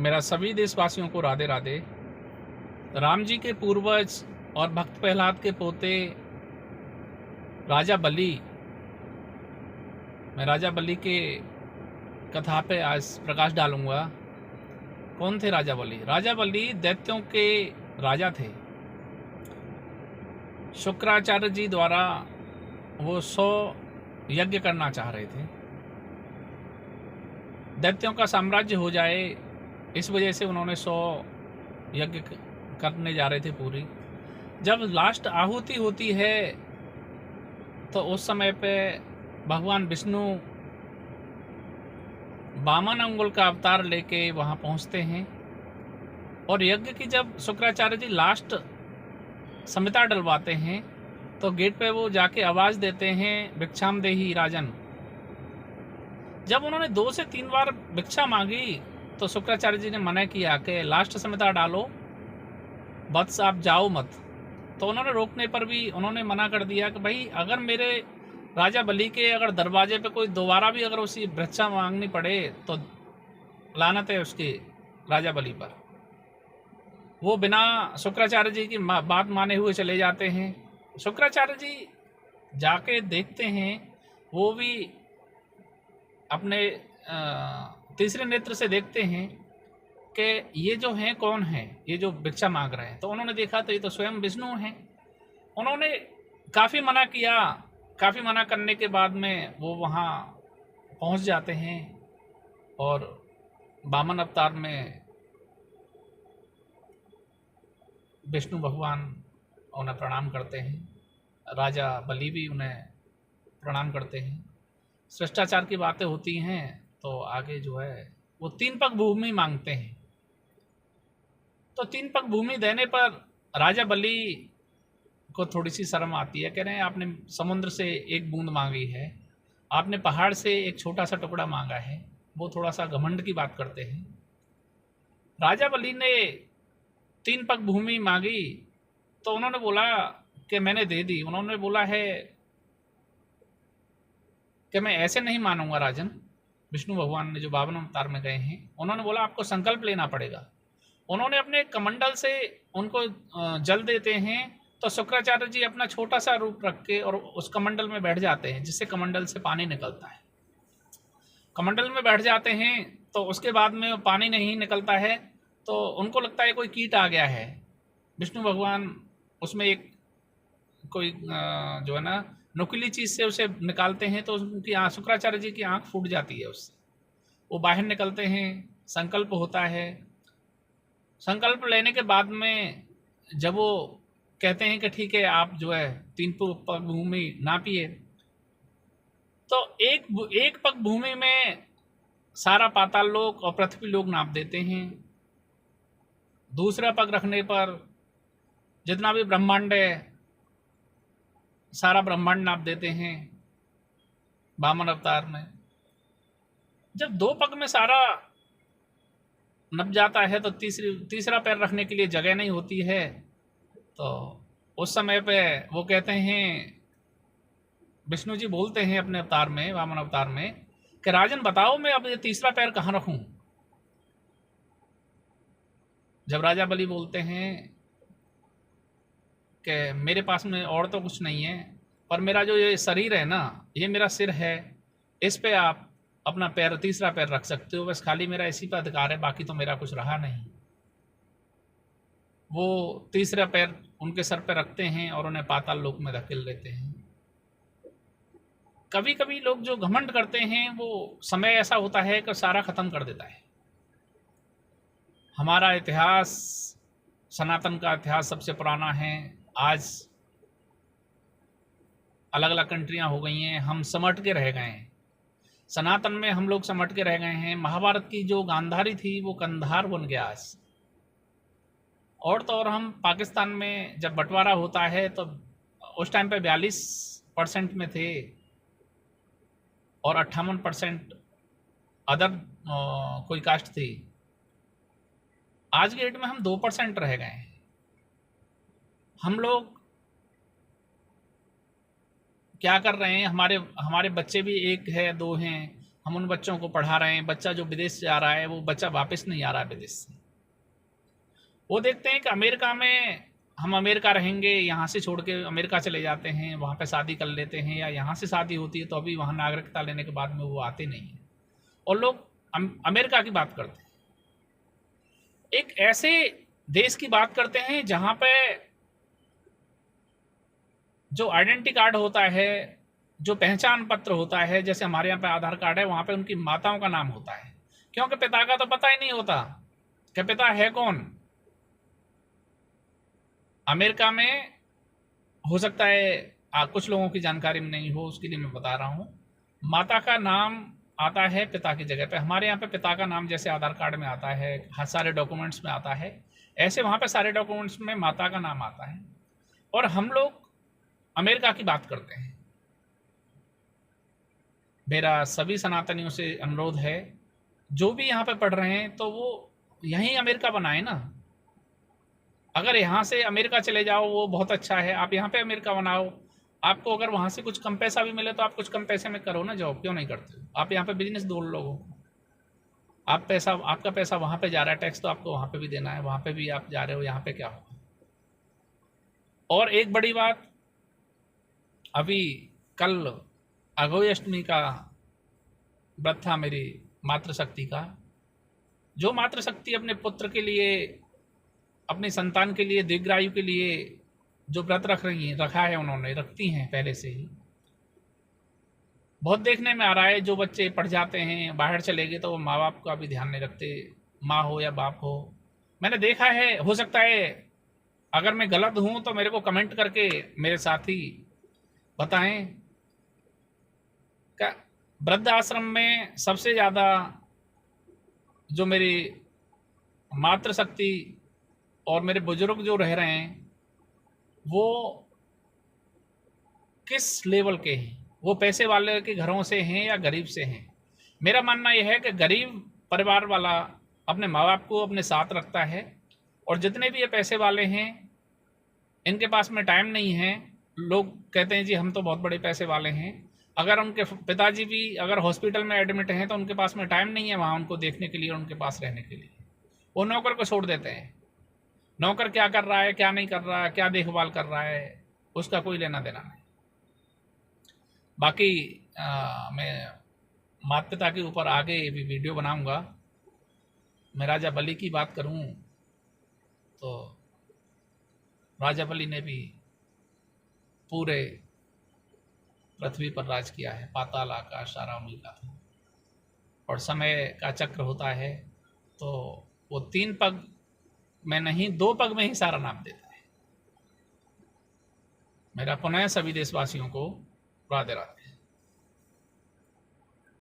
मेरा सभी देशवासियों को राधे राधे। राम जी के पूर्वज और भक्त प्रहलाद के पोते राजा बलि, मैं राजा बलि के कथा पे आज प्रकाश डालूंगा। कौन थे राजा बलि? राजा बलि दैत्यों के राजा थे। शुक्राचार्य जी द्वारा वो 100 यज्ञ करना चाह रहे थे, दैत्यों का साम्राज्य हो जाए, इस वजह से उन्होंने 100 यज्ञ करने जा रहे थे पूरी। जब लास्ट आहुति होती है तो उस समय पे भगवान विष्णु वामन अंगुल का अवतार लेके वहाँ पहुँचते हैं और यज्ञ की जब शुक्राचार्य जी लास्ट संहिता डलवाते हैं तो गेट पे वो जाके आवाज़ देते हैं, भिक्षाम देहि राजन। जब उन्होंने 2 से 3 बार भिक्षा मांगी तो शुक्राचार्य जी ने मना किया कि लास्ट संहिता डालो, बस आप जाओ मत। तो उन्होंने रोकने पर भी उन्होंने मना कर दिया कि भाई अगर मेरे राजा बलि के अगर दरवाजे पे कोई दोबारा भी अगर उसी भिक्षा मांगनी पड़े तो लानत है उसके राजा बलि पर। वो बिना शुक्राचार्य जी की बात माने हुए चले जाते हैं। शुक्राचार्य जी जाके देखते हैं, वो भी अपने तीसरे नेत्र से देखते हैं कि ये जो हैं कौन हैं, ये जो भिक्षा मांग रहे हैं। तो उन्होंने देखा तो ये तो स्वयं विष्णु हैं। उन्होंने काफ़ी मना किया, काफ़ी मना करने के बाद में वो वहाँ पहुँच जाते हैं और वामन अवतार में विष्णु भगवान उन्हें प्रणाम करते हैं। राजा बलि भी उन्हें प्रणाम करते हैं। शिष्टाचार की बातें होती हैं तो आगे जो है वो 3 पग भूमि मांगते हैं। तो 3 पग भूमि देने पर राजा बलि को थोड़ी सी शर्म आती है। कह रहे हैं आपने समुद्र से एक बूंद मांगी है, आपने पहाड़ से एक छोटा सा टुकड़ा मांगा है। वो थोड़ा सा घमंड की बात करते हैं। राजा बलि ने 3 पग भूमि मांगी तो उन्होंने बोला कि मैंने दे दी। उन्होंने बोला है कि मैं ऐसे नहीं मानूंगा राजन। विष्णु भगवान ने जो 52 अवतार में गए हैं, उन्होंने बोला आपको संकल्प लेना पड़ेगा। उन्होंने अपने कमंडल से उनको जल देते हैं तो शुक्राचार्य जी अपना छोटा सा रूप रख के और उस कमंडल में बैठ जाते हैं, जिससे कमंडल से पानी निकलता है। कमंडल में बैठ जाते हैं तो उसके बाद में पानी नहीं निकलता है तो उनको लगता है कोई कीट आ गया है। विष्णु भगवान उसमें एक कोई जो है ना नुकीली चीज़ से उसे निकालते हैं तो उनकी शुक्राचार्य जी की आंख फूट जाती है उससे। वो बाहर निकलते हैं, संकल्प होता है। संकल्प लेने के बाद में जब वो कहते हैं कि ठीक है आप जो है 3 पग भूमि नापिए, तो एक पग भूमि में सारा पाताल लोक और पृथ्वी लोक नाप देते हैं। दूसरा पग रखने पर जितना भी ब्रह्मांड है सारा ब्रह्मांड नाप देते हैं वामन अवतार में। जब 2 पग में सारा नप जाता है तो तीसरा पैर रखने के लिए जगह नहीं होती है। तो उस समय पे वो कहते हैं, विष्णु जी बोलते हैं अपने अवतार में, वामन अवतार में, कि राजन बताओ मैं अब ये तीसरा पैर कहाँ रखूं। जब राजा बलि बोलते हैं कि मेरे पास में और तो कुछ नहीं है, पर मेरा जो ये शरीर है ना, ये मेरा सिर है, इस पे आप अपना पैर तीसरा पैर रख सकते हो, बस खाली मेरा इसी पर अधिकार है, बाकी तो मेरा कुछ रहा नहीं। वो तीसरा पैर उनके सर पे रखते हैं और उन्हें पाताल लोक में धकेल देते हैं। कभी कभी लोग जो घमंड करते हैं वो समय ऐसा होता है कि सारा खत्म कर देता है। हमारा इतिहास, सनातन का इतिहास सबसे पुराना है। आज अलग अलग कंट्रियां हो गई हैं, हम समट के रह गए हैं। सनातन में हम लोग समट के रह गए हैं। महाभारत की जो गांधारी थी वो कंधार बन गया आज। और तो और हम पाकिस्तान में जब बंटवारा होता है तो उस टाइम पे 42% में थे और 58% अदर कोई कास्ट थी। आज के डेट में हम 2% रह गए हैं। हम लोग क्या कर रहे हैं, हमारे बच्चे भी 1 है 2 हैं, हम उन बच्चों को पढ़ा रहे हैं। बच्चा जो विदेश जा रहा है वो बच्चा वापस नहीं आ रहा है विदेश से। वो देखते हैं कि अमेरिका में हम अमेरिका रहेंगे, यहाँ से छोड़ के अमेरिका चले जाते हैं, वहाँ पे शादी कर लेते हैं, या यहाँ से शादी होती है तो अभी वहाँ नागरिकता लेने के बाद में वो आते नहीं हैं और लोग अमेरिका की बात करते हैं। एक ऐसे देश की बात करते हैं जहाँ पे जो आइडेंटिटी कार्ड होता है, जो पहचान पत्र होता है, जैसे हमारे यहाँ पे आधार कार्ड है, वहाँ पे उनकी माताओं का नाम होता है, क्योंकि पिता का तो पता ही नहीं होता कि पिता है कौन। अमेरिका में हो सकता है कुछ लोगों की जानकारी में नहीं हो, उसके लिए मैं बता रहा हूँ। माता का नाम आता है पिता की जगह पे। हमारे यहाँ पे पिता का नाम जैसे आधार कार्ड में आता है, हर सारे डॉक्यूमेंट्स में आता है, ऐसे वहाँ पे सारे डॉक्यूमेंट्स में माता का नाम आता है। और हम लोग अमेरिका की बात करते हैं। मेरा सभी सनातनियों से अनुरोध है, जो भी यहाँ पे पढ़ रहे हैं तो वो यहीं अमेरिका बनाए ना। अगर यहाँ से अमेरिका चले जाओ वो बहुत अच्छा है, आप यहाँ पे अमेरिका बनाओ। आपको अगर वहाँ से कुछ कम पैसा भी मिले तो आप कुछ कम पैसे में करो ना जॉब, क्यों नहीं करते हो? आप यहाँ पे बिजनेस दो लोगों को, आप पैसा, आपका पैसा वहाँ पे जा रहा है, टैक्स तो आपको वहाँ पे भी देना है, वहाँ पे भी आप जा रहे हो, यहाँ पे क्या होगा। और एक बड़ी बात, अभी कल अघोई अष्टमी का व्रत था मेरी मातृशक्ति का। जो मातृशक्ति अपने पुत्र के लिए, अपने संतान के लिए, दीर्घायु के लिए जो व्रत रखा है, उन्होंने रखती हैं पहले से ही। बहुत देखने में आ रहा है, जो बच्चे पढ़ जाते हैं बाहर चले गए तो वो माँ बाप का भी ध्यान नहीं रखते, माँ हो या बाप हो। मैंने देखा है, हो सकता है अगर मैं गलत हूँ तो मेरे को कमेंट करके मेरे साथी बताएं। क्या वृद्ध आश्रम में सबसे ज़्यादा जो मेरी मातृशक्ति और मेरे बुजुर्ग जो रह रहे हैं वो किस लेवल के हैं? वो पैसे वाले के घरों से हैं या गरीब से हैं? मेरा मानना यह है कि गरीब परिवार वाला अपने माँ बाप को अपने साथ रखता है, और जितने भी ये पैसे वाले हैं इनके पास में टाइम नहीं है। लोग कहते हैं जी हम तो बहुत बड़े पैसे वाले हैं, अगर उनके पिताजी भी अगर हॉस्पिटल में एडमिट हैं तो उनके पास में टाइम नहीं है वहाँ उनको देखने के लिए, उनके पास रहने के लिए। वो नौकर को छोड़ देते हैं। नौकर क्या कर रहा है, क्या नहीं कर रहा है, क्या देखभाल कर रहा है, उसका कोई लेना देना नहीं। बाकी मैं माता पिता के ऊपर आगे भी वीडियो बनाऊंगा। मैं राजा बलि की बात करूं तो राजा बलि ने भी पूरे पृथ्वी पर राज किया है, पाताल आकाश सारा उन्हीं का था। और समय का चक्र होता है तो वो 3 पग में नहीं 2 पग में ही सारा नाम देता है। मेरा पुनः सभी देशवासियों को राधे राधे।